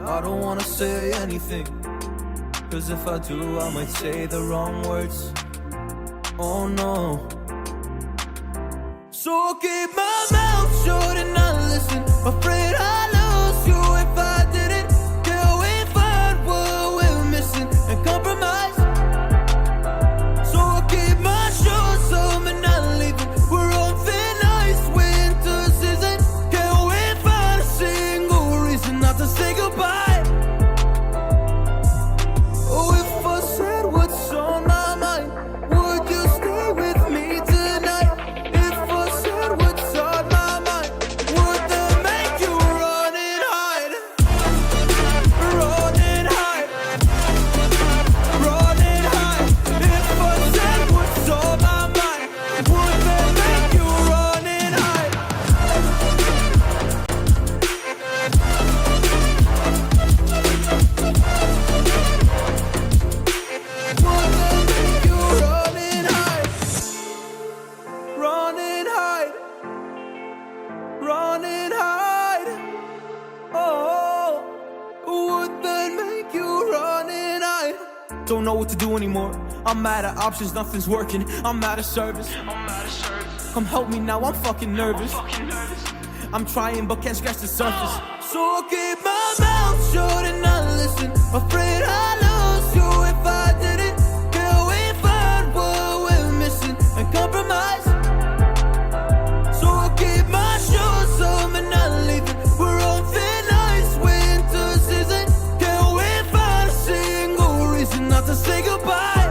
I don't wanna say anything, cause if I do, I might say the wrong words. Oh no. So I'll keep my mouth shut and not listen. Afraid I'd lose you if I didn't. Till we find what we're missing and compromise. So I'll keep my shoes on and not leaving. We're on thin ice, winter season. Can't we find a single reason not to say goodbye? Oh, if I said what's on my mind, would you stay with me tonight? If I said what's on my mind, would that make you run and hide? Run and hide. Run and hide. If I said what's on my mind, would that make you run and hide? Would that make you run and hide? Run and hide. Run and hide. Oh, would that make you run and hide? Don't know what to do anymore. I'm out of options, nothing's working. I'm out of service. Come help me now, I'm fucking nervous. I'm trying but can't scratch the surface. So I'll keep my mouth shut and not listen. Afraid I'd lose you if I didn't. Till we find what we're missing and compromise. So I'll keep my shoes on and not leaving. We're on thin ice, winter season. Can't we find a single reason not to say goodbye?